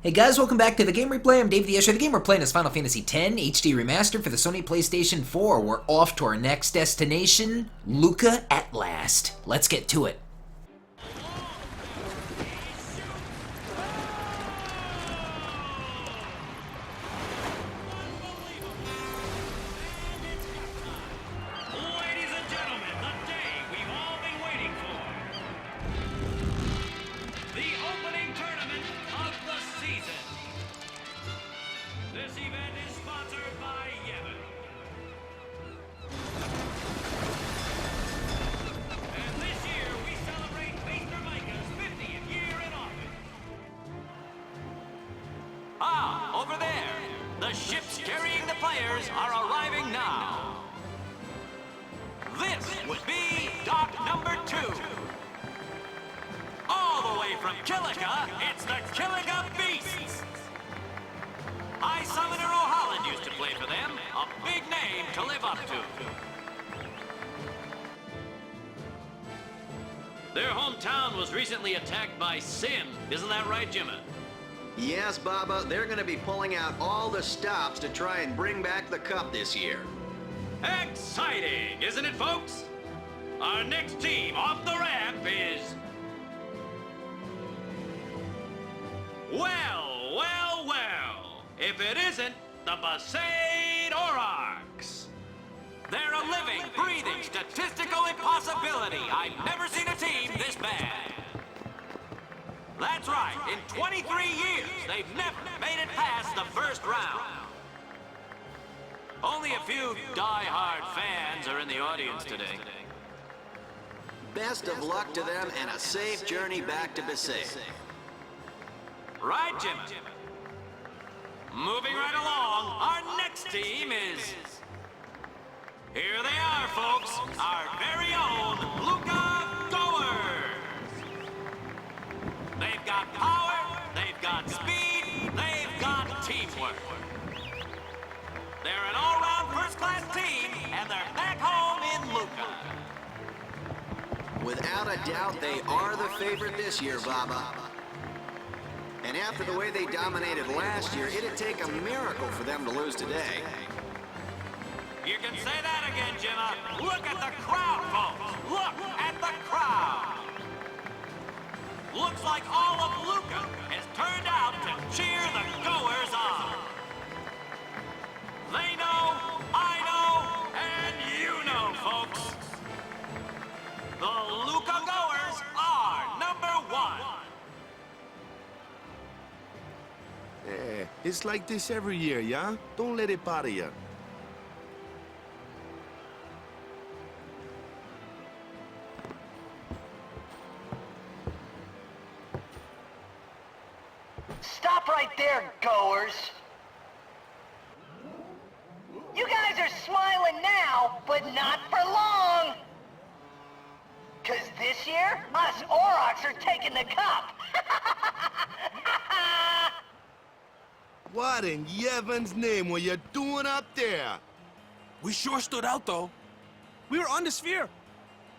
Hey guys, welcome back to The Game Replay. I'm Dave the Usher. The game we're playing is Final Fantasy X HD Remaster for the Sony PlayStation 4. We're off to our next destination, Luca at last. Let's get to it. Over there, the ships carrying the players are arriving now. This would be dock number 2. All the way from Kilika, it's the Kilika Beasts. High Summoner O'Holland used to play for them, a big name to live up to. Their hometown was recently attacked by sin, isn't that right, Jimmy? Yes, Baba, they're going to be pulling out all the stops to try and bring back the cup this year. Exciting, isn't it, folks? Our next team off the ramp is... Well, if it isn't the Besaid Aurochs. They're a living, breathing, statistical impossibility. I've never seen a team this bad. That's right, in 23 years, they've never made it past the first round. Only a few die-hard fans are in the audience today. Best of luck to them and a safe journey back to Besaid. Right, Jim? Moving right along, our next team is... Here they are, folks, our very own Luca Goers. They've got power, they've got speed, they've got teamwork. They're an all-round first-class team, and they're back home in Luca. Without a doubt, they are the favorite this year, Baba. And after the way they dominated last year, it'd take a miracle for them to lose today. You can say that again, Jimma. Look at the crowd, folks. Look at the crowd. Looks like all of Luca has turned out to cheer the Goers on. They know, I know, and you know, folks. The Luca Goers are number 1. It's like this every year, yeah? Don't let it bother you. Stop right there, Goers! You guys are smiling now, but not for long! 'Cause this year, us Aurochs are taking the cup! What in Yevon's name were you doing up there? We sure stood out, though. We were on the sphere.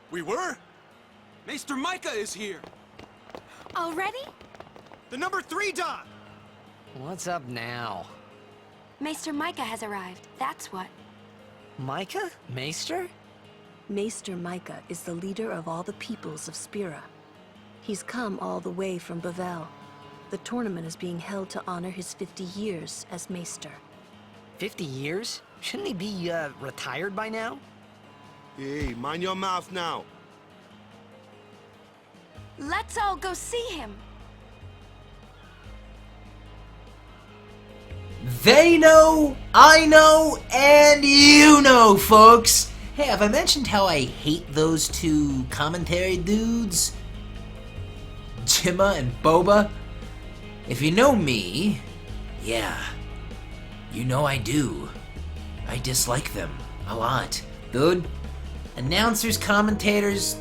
We were. Maester Micah is here. Already? The number 3 Don. What's up now? Maester Micah has arrived, that's what. Micah? Maester? Maester Micah is the leader of all the peoples of Spira. He's come all the way from Bhed. The tournament is being held to honor his 50 years as Maester. 50 years? Shouldn't he be, retired by now? Hey, mind your mouth now. Let's all go see him. They know, I know, and you know, folks. Hey, have I mentioned how I hate those two commentary dudes? Jimma and Boba? If you know me, yeah, you know I do. I dislike them a lot. Dude, announcers, commentators,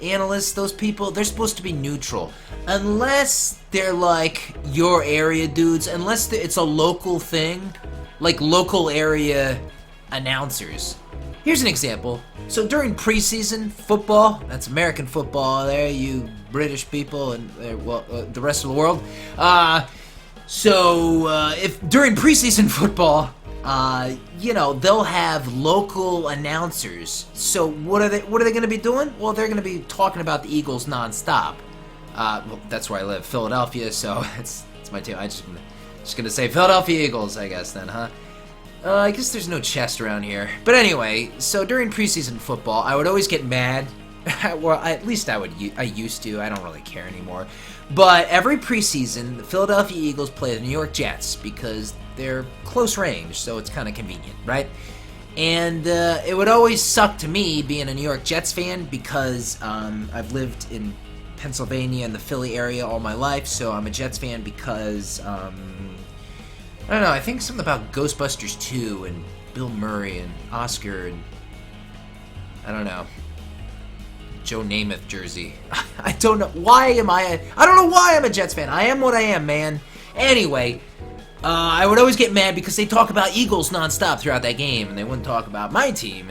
analysts, those people, they're supposed to be neutral. Unless they're like your area dudes, unless it's a local thing, like local area announcers. Here's an example. So during preseason football, that's American football there, you British people and the rest of the world, So, if during preseason football, you know, they'll have local announcers. So what are they going to be doing? Well, they're going to be talking about the Eagles nonstop. Well, that's where I live, Philadelphia, so it's my team. I'm just going to say Philadelphia Eagles, I guess, then, huh? I guess there's no chest around here. But anyway, so during preseason football, I would always get mad. Well, at least I used to. I don't really care anymore. But every preseason, the Philadelphia Eagles play the New York Jets because they're close range, so it's kind of convenient, right? And it would always suck to me being a New York Jets fan because I've lived in Pennsylvania and the Philly area all my life, so I'm a Jets fan because, I don't know, I think something about Ghostbusters 2 and Bill Murray and Oscar and, I don't know, Joe Namath jersey. I don't know why I don't know why I'm a Jets fan. I am what I am, man. Anyway, I would always get mad because they talk about Eagles nonstop throughout that game, and they wouldn't talk about my team.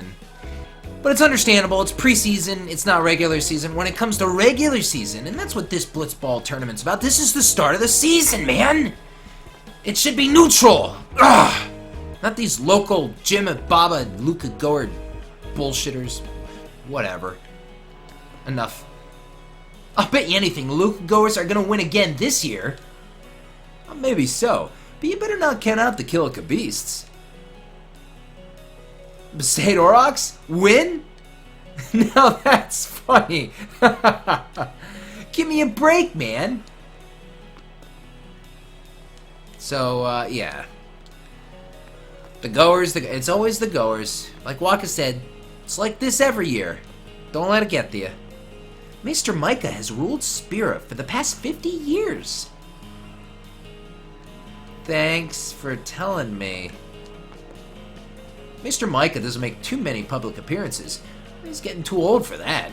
But it's understandable. It's preseason. It's not regular season. When it comes to regular season, and that's what this Blitzball tournament's about. This is the start of the season, man. It should be neutral. Ugh. Not these local Jim and Baba and Luca goer bullshitters. Whatever. Enough. I'll bet you anything, Luca goers are gonna win again this year. Well, maybe so, but you better not count out the Kilika beasts. Besaid Aurochs? Win? Now that's funny. Give me a break, man. So, yeah. The goers, it's always the goers. Like Waka said, it's like this every year. Don't let it get to you. Mr. Micah has ruled Spira for the past 50 years. Thanks for telling me. Mr. Micah doesn't make too many public appearances. He's getting too old for that.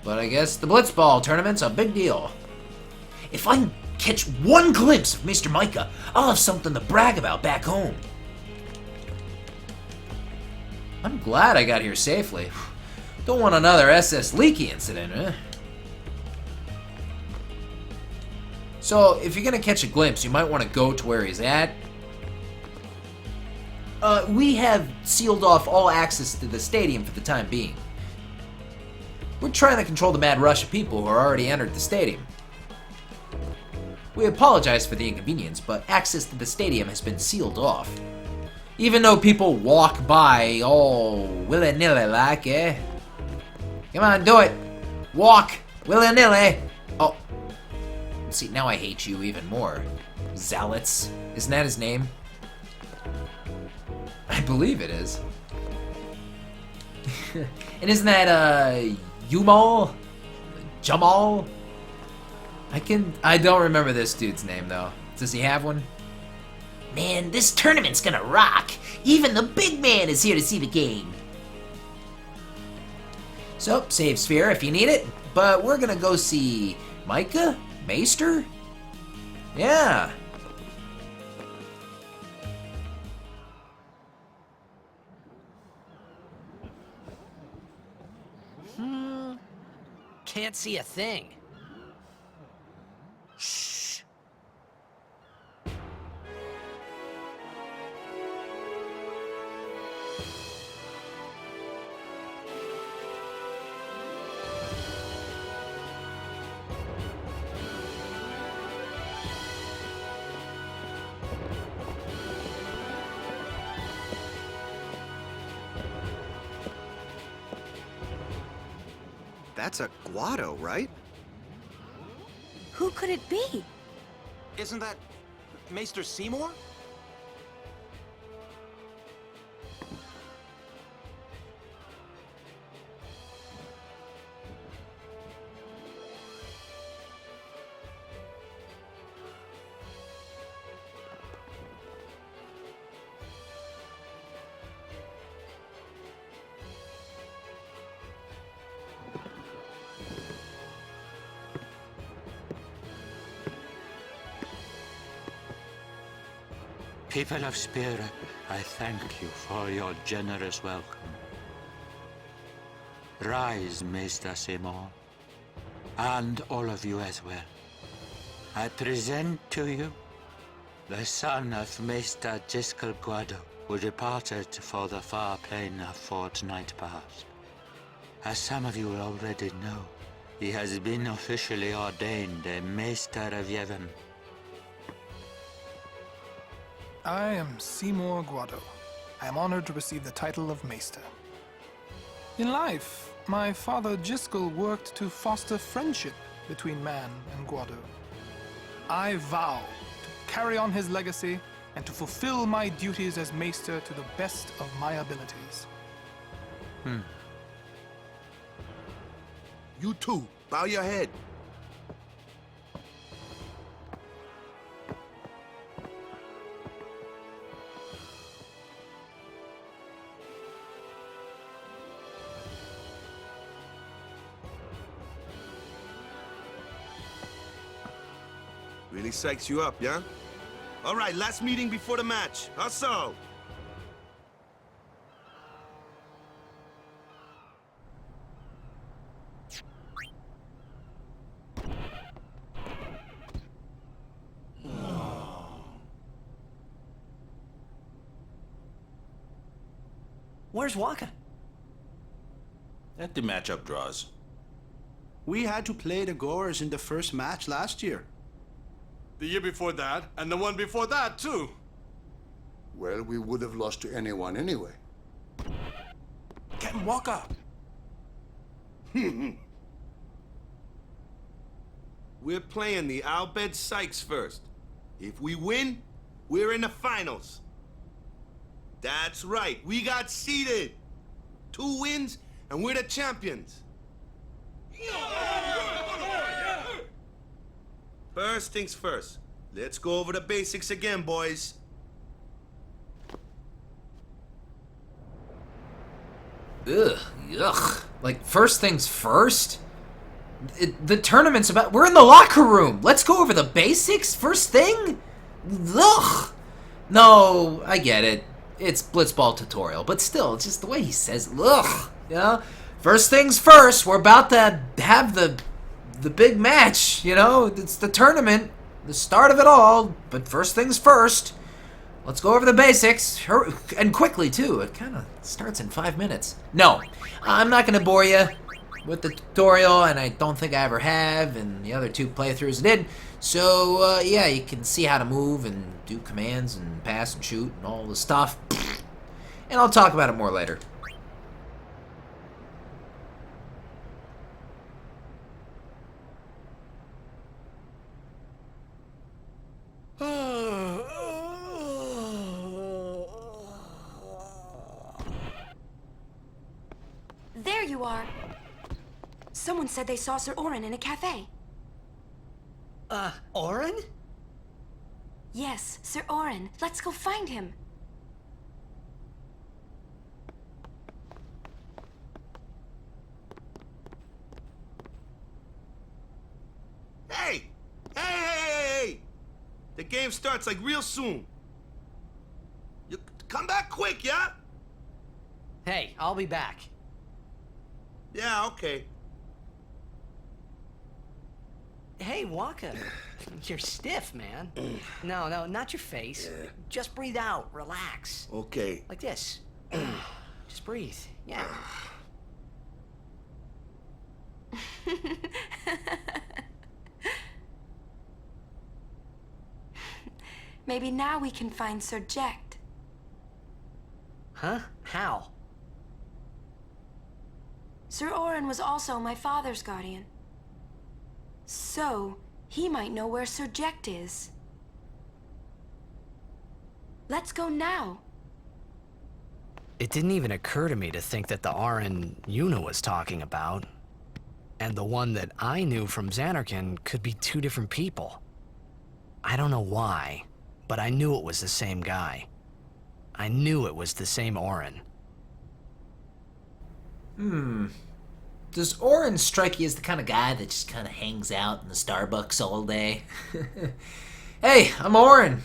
But I guess the Blitzball tournament's a big deal. If I can catch one glimpse of Mr. Micah, I'll have something to brag about back home. I'm glad I got here safely. Don't want another SS Leaky incident, huh? So, if you're gonna catch a glimpse, you might want to go to where he's at. We have sealed off all access to the stadium for the time being. We're trying to control the mad rush of people who are already entered the stadium. We apologize for the inconvenience, but access to the stadium has been sealed off. Even though people walk by all willy-nilly like, eh? Come on, do it! Walk! Willy-nilly! Oh. See, now I hate you even more. Zealots. Isn't that his name? I believe it is. And isn't that, Yumal? Jamal? I don't remember this dude's name, though. Does he have one? Man, this tournament's gonna rock! Even the big man is here to see the game! So, save Sphere if you need it, but we're gonna go see Micah? Maester? Yeah. Can't see a thing. Shh. That's a Guado, right? Who could it be? Isn't that Maester Seymour? People of Spira, I thank you for your generous welcome. Rise, Maester Seymour, and all of you as well. I present to you the son of Maester Giskel Guado, who departed for the Farplane a fortnight past. As some of you already know, he has been officially ordained a Maester of Yevon. I am Seymour Guado. I am honored to receive the title of Maester. In life, my father Giskel worked to foster friendship between man and Guado. I vow to carry on his legacy and to fulfill my duties as Maester to the best of my abilities. You too. Bow your head. Really psychs you up, yeah? All right, last meeting before the match. How so? Where's Waka? Let the matchup draws. We had to play the Gorers in the first match last year. The year before that, and the one before that, too. Well, we would have lost to anyone anyway. Captain Walker! We're playing the Al Bhed Sykes first. If we win, we're in the finals. That's right, we got seeded. 2 wins, and we're the champions. First things first. Let's go over the basics again, boys. Ugh, yuck. Like, first things first? The tournament's about... We're in the locker room! Let's go over the basics first thing? Ugh! No, I get it. It's Blitzball tutorial, but still, it's just the way he says, ugh, you know? First things first, we're about to have the big match, you know? It's the tournament, the start of it all, but first things first. Let's go over the basics, and quickly, too. It kind of starts in 5 minutes. No, I'm not going to bore you with the tutorial, and I don't think I ever have, and the other 2 playthroughs did. So, yeah, you can see how to move and do commands and pass and shoot and all the stuff. And I'll talk about it more later. There you are. Someone said they saw Sir Orin in a cafe. Orin? Yes, Sir Orin. Let's go find him. Hey! Hey! The game starts like real soon. You come back quick, yeah? Hey, I'll be back. Yeah, okay. Hey, Waka. You're stiff, man. No, not your face. Just breathe out. Relax. Okay. Like this. Just breathe. Yeah. Maybe now we can find Sir Jekt. Huh? How? Sir Orin was also my father's guardian. So, he might know where Sir Jekt is. Let's go now. It didn't even occur to me to think that the Orin Yuna was talking about, and the one that I knew from Xanarkand could be 2 different people. I don't know why, but I knew it was the same guy. I knew it was the same Orin. Does Orin strike you as the kind of guy that just kind of hangs out in the Starbucks all day? Hey, I'm Orin.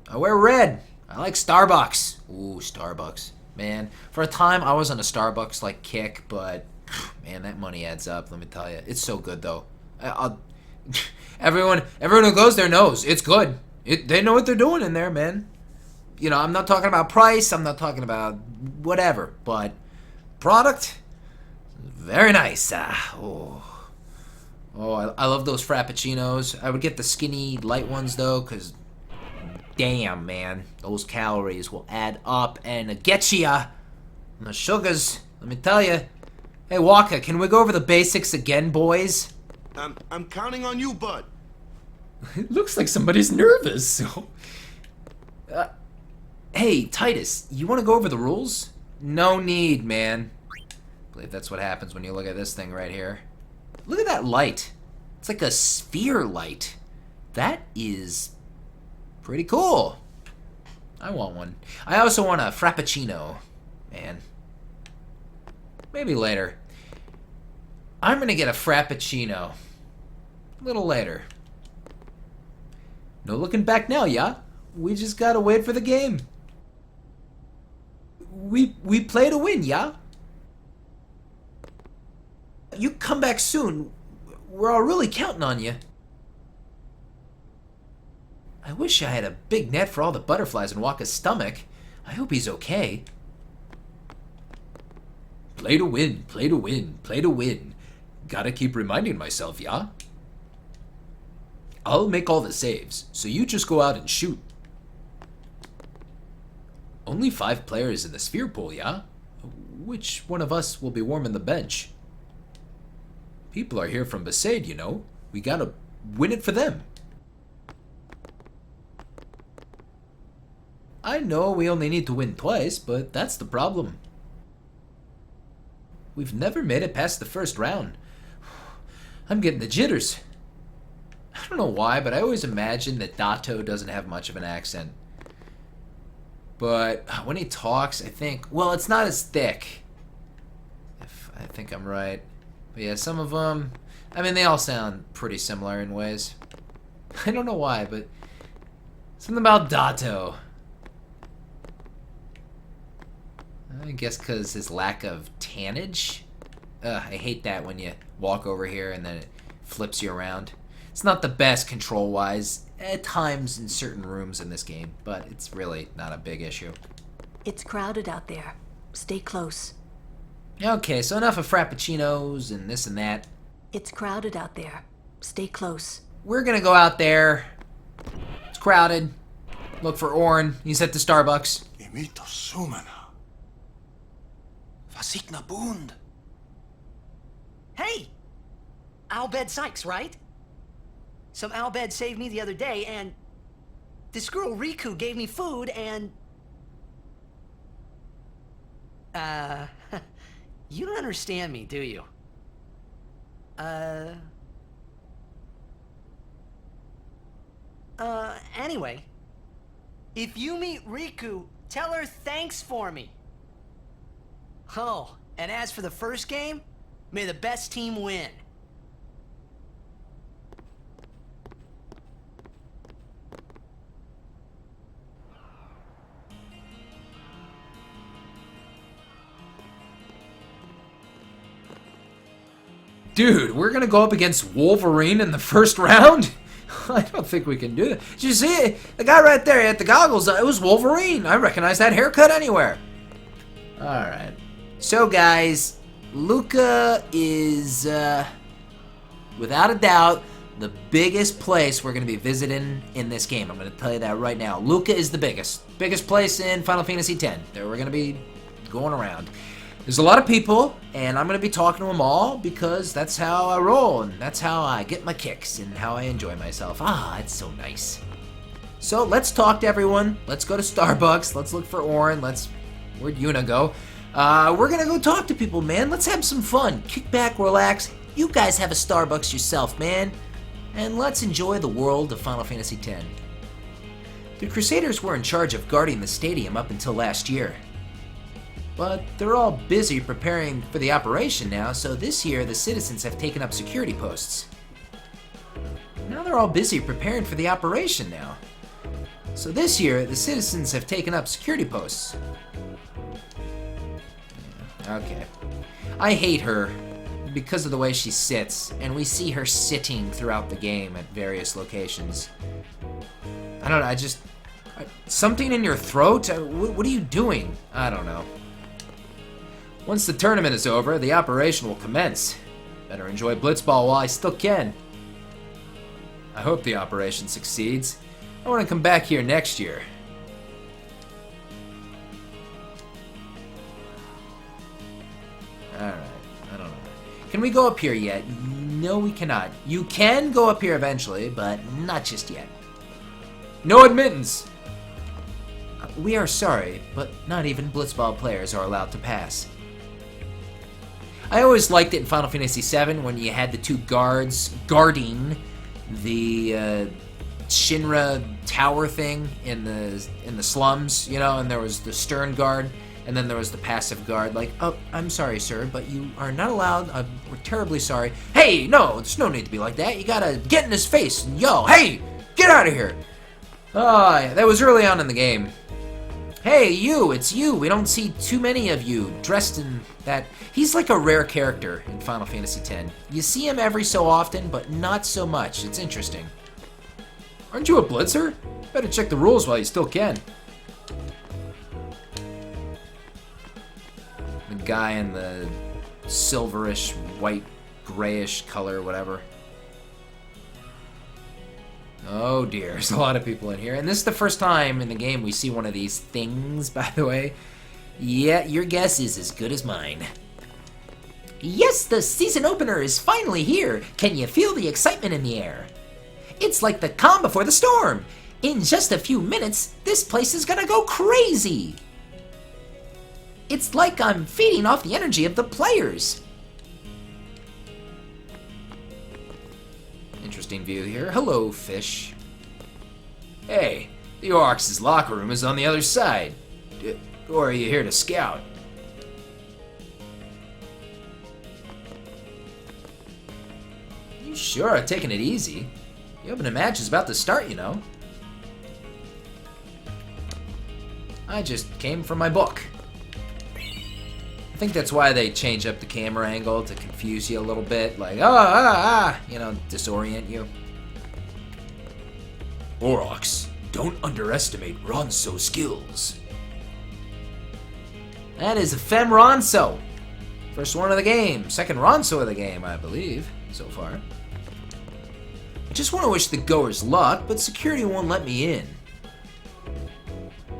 I wear red. I like Starbucks. Ooh, Starbucks. Man, for a time I was on a Starbucks like kick, but man, that money adds up, let me tell you. It's so good though. Everyone who goes there knows it's good. They know what they're doing in there, man. You know, I'm not talking about price. I'm not talking about whatever. But product, very nice. I love those frappuccinos. I would get the skinny, light ones, though, because damn, man. Those calories will add up and get ya. And the sugars, let me tell you. Hey, Walker, can we go over the basics again, boys? I'm counting on you, bud. It looks like somebody's nervous. Hey, Titus, you want to go over the rules? No need, man. I believe that's what happens when you look at this thing right here. Look at that light. It's like a sphere light. That is pretty cool. I want one. I also want a frappuccino, man. Maybe later. I'm gonna get a frappuccino. A little later. No looking back now, yeah? We just gotta wait for the game. We play to win, yeah? You come back soon. We're all really counting on you. I wish I had a big net for all the butterflies in Waka's stomach. I hope he's okay. Play to win, play to win, play to win. Gotta keep reminding myself, yeah? I'll make all the saves, so you just go out and shoot. Only 5 players in the sphere pool, yeah? Which one of us will be warming the bench? People are here from Besaid, you know. We gotta win it for them. I know we only need to win twice, but that's the problem. We've never made it past the first round. I'm getting the jitters. I don't know why, but I always imagine that Dato doesn't have much of an accent. But when he talks, I think, well, it's not as thick. If I think I'm right. But yeah, some of them, I mean, they all sound pretty similar in ways. I don't know why, but something about Dato. I guess because his lack of tannage. I hate that when you walk over here and then it flips you around. It's not the best control-wise at times in certain rooms in this game, but it's really not a big issue. It's crowded out there. Stay close. Okay, so enough of frappuccinos and this and that. It's crowded out there. Stay close. We're gonna go out there. It's crowded. Look for Orin. He's at the Starbucks. Imito sumana. Vasikna bund. Hey! Bhed Sykes, right? Some Bhed saved me the other day, and this girl Riku gave me food, and... you don't understand me, do you? Anyway, if you meet Riku, tell her thanks for me. Oh, and as for the first game, may the best team win. Dude, we're gonna go up against Wolverine in the first round? I don't think we can do that. Did you see it? The guy right there at the goggles, it was Wolverine. I recognize that haircut anywhere. Alright. So guys, Luca is, without a doubt, the biggest place we're gonna be visiting in this game. I'm gonna tell you that right now. Luca is the biggest place in Final Fantasy X that we're gonna be going around. There's a lot of people, and I'm going to be talking to them all because that's how I roll, and that's how I get my kicks, and how I enjoy myself. Ah, it's so nice. So, let's talk to everyone. Let's go to Starbucks. Let's look for Orin. Where'd Yuna go? We're going to go talk to people, man. Let's have some fun. Kick back, relax. You guys have a Starbucks yourself, man. And let's enjoy the world of Final Fantasy X. The Crusaders were in charge of guarding the stadium up until last year. But they're all busy preparing for the operation now, so this year the citizens have taken up security posts. Now they're all busy preparing for the operation now. So this year the citizens have taken up security posts. Okay. I hate her. because of the way she sits, and we see her sitting throughout the game at various locations. I don't know, something in your throat? What are you doing? I don't know. Once the tournament is over, the operation will commence. Better enjoy Blitzball while I still can. I hope the operation succeeds. I want to come back here next year. Alright, I don't know. Can we go up here yet? No, we cannot. You can go up here eventually, but not just yet. No admittance! We are sorry, but not even Blitzball players are allowed to pass. I always liked it in Final Fantasy VII when you had the two guards guarding the Shinra tower thing in the slums, you know, and there was the stern guard, and then there was the passive guard. Like, oh, I'm sorry, sir, but you are not allowed. We're terribly sorry. Hey, no, there's no need to be like that. You gotta get in his face and yell, hey, get out of here. Oh, yeah, that was early on in the game. Hey, you, it's you. We don't see too many of you dressed in that. He's like a rare character in Final Fantasy X. You see him every so often, but not so much. It's interesting. Aren't you a blitzer? Better check the rules while you still can. The guy in the silverish, white, grayish color, whatever. Oh dear, there's a lot of people in here. And this is the first time in the game we see one of these things, by the way. Yeah, your guess is as good as mine. Yes, the season opener is finally here. Can you feel the excitement in the air? It's like the calm before the storm. In just a few minutes, this place is gonna go crazy. It's like I'm feeding off the energy of the players. Interesting view here. Hello, fish. Hey, the Aurochs' locker room is on the other side. Or are you here to scout? You sure are taking it easy. The opening match is about to start, you know. I just came from my book. I think that's why they change up the camera angle to confuse you a little bit, like, you know, disorient you. Aurochs, don't underestimate Ronso's skills. That is a Fem Ronso. First one of the game, second Ronso of the game, I believe, so far. I just want to wish the goers luck, but security won't let me in.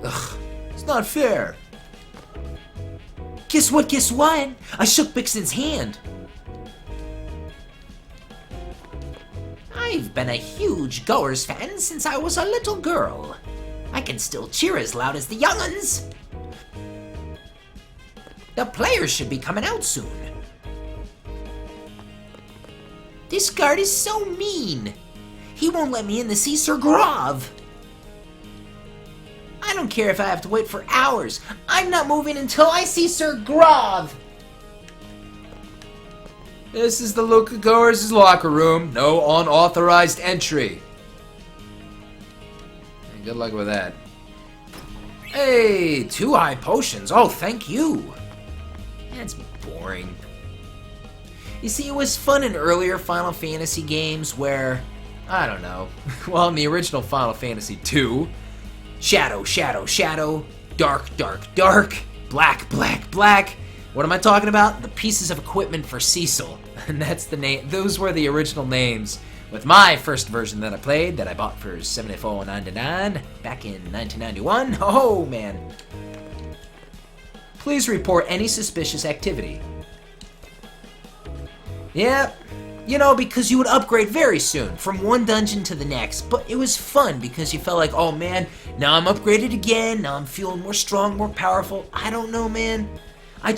Ugh, it's not fair. Guess what, guess what? I shook Bixen's hand. I've been a huge Goers fan since I was a little girl. I can still cheer as loud as the young'uns. The players should be coming out soon. This guard is so mean. He won't let me in to see Sir Grov. I don't care if I have to wait for hours. I'm not moving until I see Sir Grov. This is the Luca Goers' locker room. No unauthorized entry. Hey, good luck with that. Hey, 2 high potions. Oh, thank you. That's boring. You see, it was fun in earlier Final Fantasy games where, I don't know, well, in the original Final Fantasy II, shadow, shadow, shadow, dark, dark, dark, black, black, black. What am I talking about? The pieces of equipment for Cecil. And that's the name. Those were the original names with my first version that I played, that I bought for $74.99 back in 1991. Oh, man. Please report any suspicious activity. Yep. You know, because you would upgrade very soon, from one dungeon to the next. But it was fun because you felt like, oh man, now I'm upgraded again, now I'm feeling more strong, more powerful. I don't know, man. I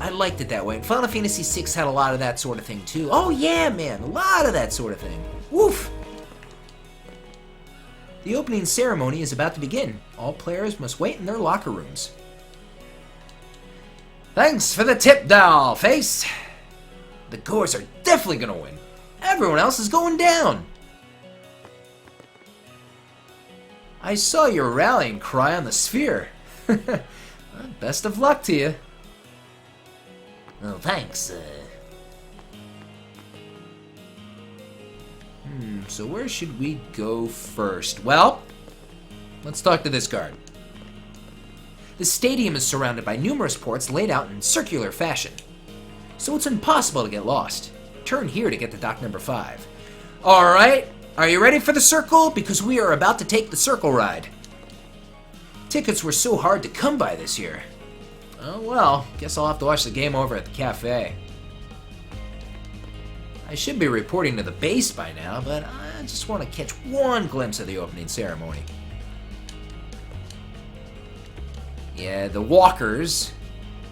liked it that way. And Final Fantasy VI had a lot of that sort of thing too. Oh yeah, man, a lot of that sort of thing. Woof! The opening ceremony is about to begin. All players must wait in their locker rooms. Thanks for the tip, doll face! The Goers are definitely gonna win. Everyone else is going down. I saw your rallying cry on the sphere. Well, best of luck to you. Oh, thanks. So where should we go first? Well, let's talk to this guard. The stadium is surrounded by numerous ports laid out in circular fashion, so it's impossible to get lost. Turn here to get to dock number 5. Alright, are you ready for the circle? Because we are about to take the circle ride. Tickets were so hard to come by this year. Oh well, guess I'll have to watch the game over at the cafe. I should be reporting to the base by now, but I just want to catch one glimpse of the opening ceremony. Yeah, the walkers,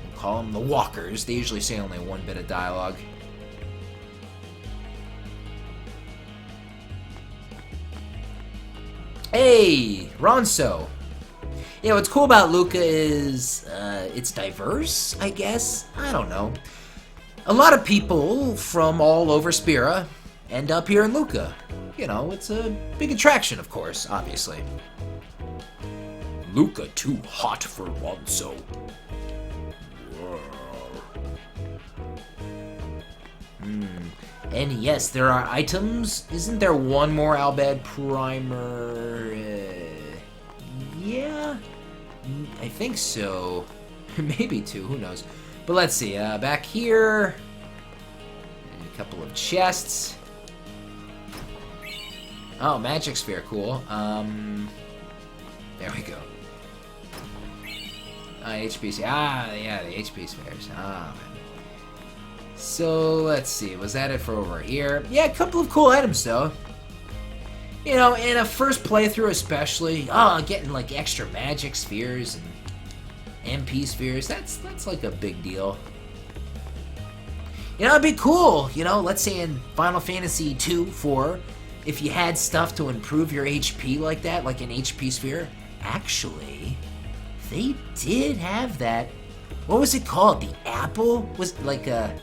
we'll call them the walkers, they usually say only one bit of dialogue. Hey, Ronso. Yeah, what's cool about Luca is, it's diverse, I guess? I don't know. A lot of people from all over Spira end up here in Luca. You know, it's a big attraction, of course, obviously. Luca too hot for Ronso. And yes, there are items. Isn't there one more Albed primer? Yeah, I think so. Maybe 2, who knows. But let's see, back here, a couple of chests. Oh, magic sphere, cool. There we go. HP, yeah, the HP spheres. Ah, man. So, let's see, was that it for over here? Yeah, a couple of cool items, though. You know, in a first playthrough especially, getting like extra magic spheres and MP spheres, that's like a big deal. You know, it'd be cool, you know, let's say in Final Fantasy 2, 4, if you had stuff to improve your HP like that, like an HP sphere. Actually, they did have that. What was it called? The apple? Was like a...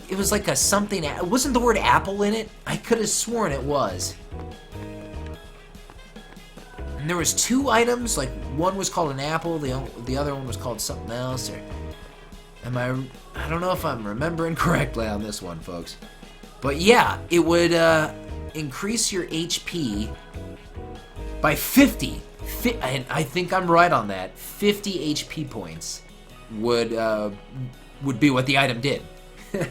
It was like a something... Wasn't the word apple in it? I could have sworn it was. And there was 2 items, like one was called an apple, the other one was called something else, or... I don't know if I'm remembering correctly on this one, folks. But yeah, it would increase your HP by 50. And I think I'm right on that. 50 HP points would be what the item did. What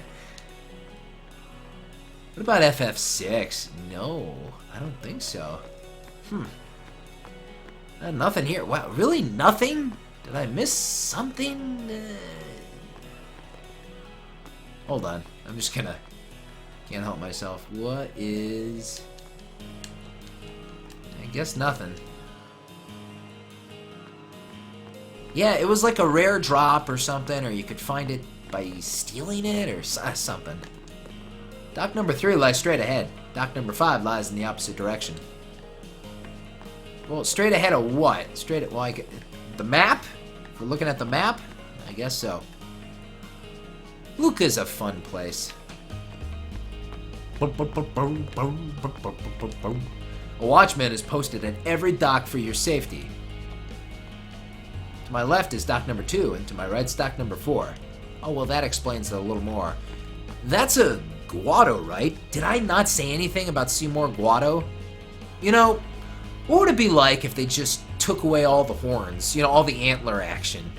about FF6? No, I don't think so. Nothing here. Wow, really nothing? Did I miss something? Hold on, I'm just gonna... Can't help myself. What is... I guess nothing. Yeah, it was like a rare drop or something, or you could find it by stealing it or something. Dock number 3 lies straight ahead. Dock number 5 lies in the opposite direction. Well, straight ahead of what? Straight at... Well, the map? If we're looking at the map? I guess so. Luca's a fun place. A watchman is posted at every dock for your safety. To my left is dock number 2, and to my right is dock number 4. Oh, well, that explains it a little more. That's a Guado, right? Did I not say anything about Seymour Guado? You know, what would it be like if they just took away all the horns, you know, all the antler action?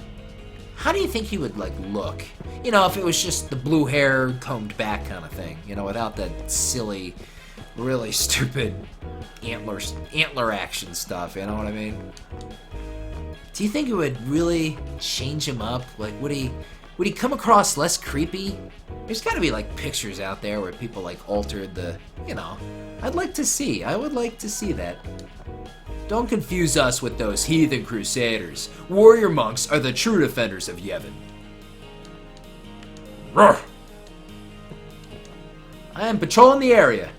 How do you think he would, like, look? You know, if it was just the blue hair combed back kind of thing, you know, without that silly, really stupid antler action stuff, you know what I mean? Do you think it would really change him up? Like, would he come across less creepy? There's gotta be, like, pictures out there where people, like, altered the, you know. I would like to see that. Don't confuse us with those heathen crusaders. Warrior monks are the true defenders of Yevon. Roar! I am patrolling the area.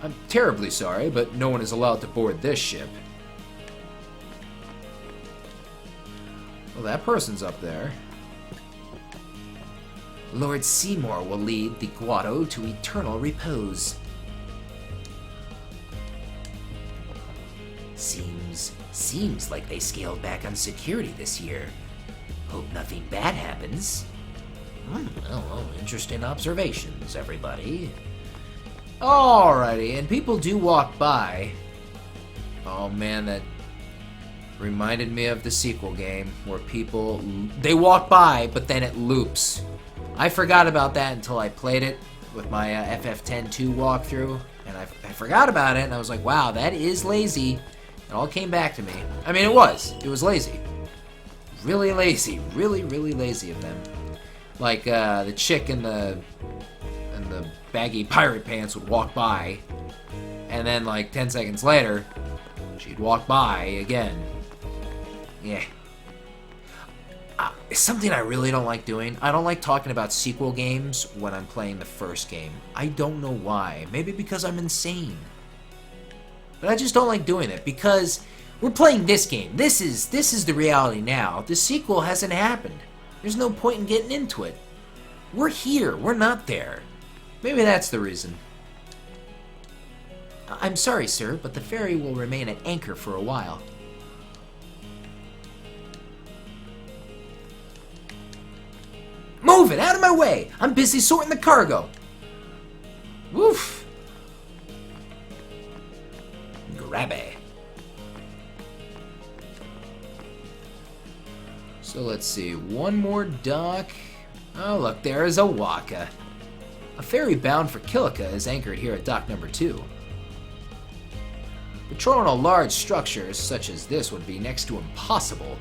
I'm terribly sorry, but no one is allowed to board this ship. Well, that person's up there. Lord Seymour will lead the Guado to eternal repose. Seems like they scaled back on security this year. Hope nothing bad happens. Well, interesting observations, everybody. Alrighty, and people do walk by. Oh man, that reminded me of the sequel game where people, they walk by, but then it loops. I forgot about that until I played it with my FF10-2 walkthrough, and I forgot about it, and I was like, wow, that is lazy. It all came back to me. I mean, it was lazy. Really lazy. Really, really lazy of them. Like, the chick in the baggy pirate pants would walk by, and then, like, 10 seconds later, she'd walk by again. Yeah. It's something I really don't like doing. I don't like talking about sequel games when I'm playing the first game. I don't know why. Maybe because I'm insane. But I just don't like doing it because we're playing this game. This is the reality now. The sequel hasn't happened. There's no point in getting into it. We're here. We're not there. Maybe that's the reason. I'm sorry, sir, but the ferry will remain at anchor for a while. Move it! Out of my way! I'm busy sorting the cargo! Woof! Grab it. So let's see, one more dock. Oh look, there is a Waka. A ferry bound for Kilika is anchored here at dock number 2. Patrolling a large structure such as this would be next to impossible.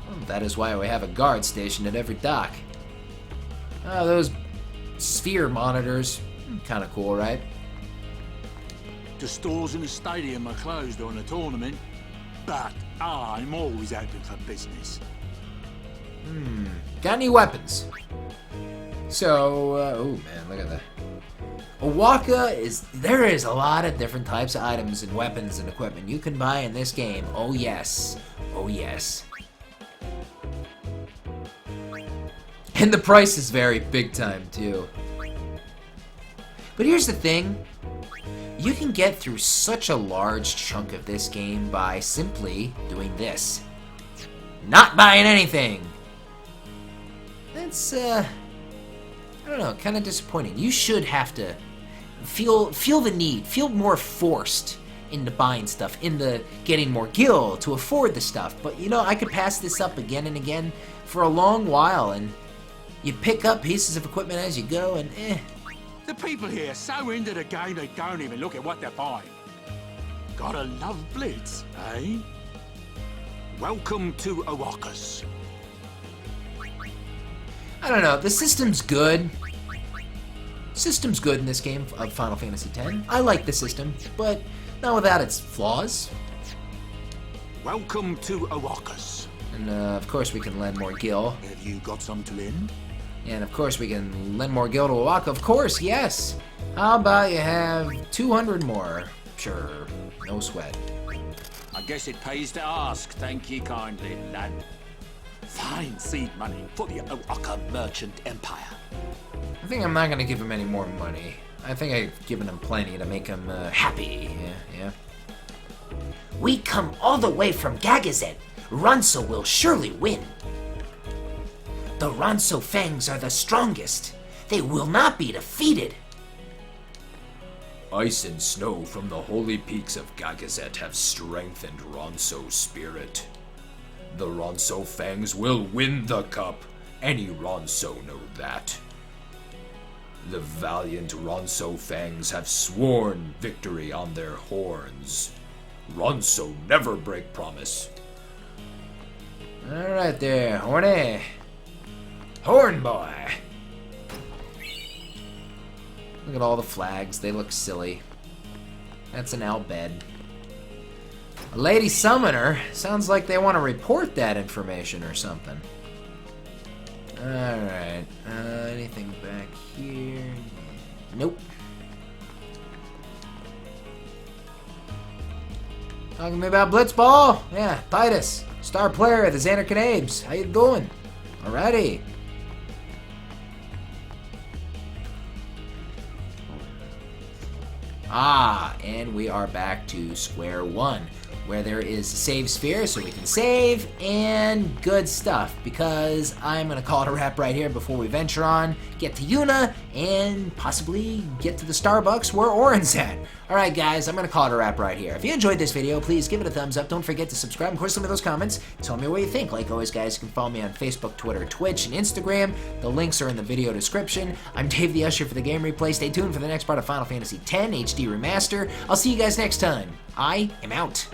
Well, that is why we have a guard stationed at every dock. Oh, those sphere monitors. Kinda cool, right? The stores in the stadium are closed during the tournament, but I'm always open for business. Got any weapons? So, oh man, look at that. A Waka there is a lot of different types of items and weapons and equipment you can buy in this game. Oh yes. Oh yes. And the prices vary big time too. But here's the thing. You can get through such a large chunk of this game by simply doing this. Not buying anything. That's, I don't know, kind of disappointing. You should have to feel the need, feel more forced into buying stuff, into getting more gil to afford the stuff. But, you know, I could pass this up again and again for a long while, and you pick up pieces of equipment as you go, and The people here are so into the game they don't even look at what they're buying. Gotta love Blitz, eh? Welcome to Arakas. I don't know, the system's good. System's good in this game of Final Fantasy X. I like the system, but not without its flaws. Welcome to Arakas. And of course we can lend more gil. Have you got some to lend? And of course we can lend more gil to a Waka. Of course, yes. How about you have 200 more? Sure, no sweat. I guess it pays to ask. Thank ye kindly, lad. Fine seed money for the Araka merchant empire. I think I'm not gonna give him any more money. I think I've given him plenty to make him happy. Yeah. We come all the way from Gagazet. Ronso will surely win. The Ronso fangs are the strongest. They will not be defeated. Ice and snow from the holy peaks of Gagazet have strengthened Ronso's spirit. The Ronso fangs will win the cup. Any Ronso know that. The valiant Ronso fangs have sworn victory on their horns. Ronso never break promise. Alright there, Horny. Horn boy. Look at all the flags, they look silly. That's an Bhed. A lady summoner? Sounds like they want to report that information or something. Alright, anything back here? Nope. Talking to me about Blitzball? Yeah, Titus, star player of the Xanarkin Abes. How you doing? Alrighty. And we are back to square one. where there is a save sphere so we can save, and good stuff, because I'm going to call it a wrap right here before we venture on, get to Yuna, and possibly get to the Starbucks where Orin's at. Alright guys, I'm going to call it a wrap right here. If you enjoyed this video, please give it a thumbs up. Don't forget to subscribe. Of course, leave me those comments. Tell me what you think. Like always, guys, you can follow me on Facebook, Twitter, Twitch, and Instagram. The links are in the video description. I'm Dave the Usher for the Game Replay. Stay tuned for the next part of Final Fantasy X HD Remaster. I'll see you guys next time. I am out.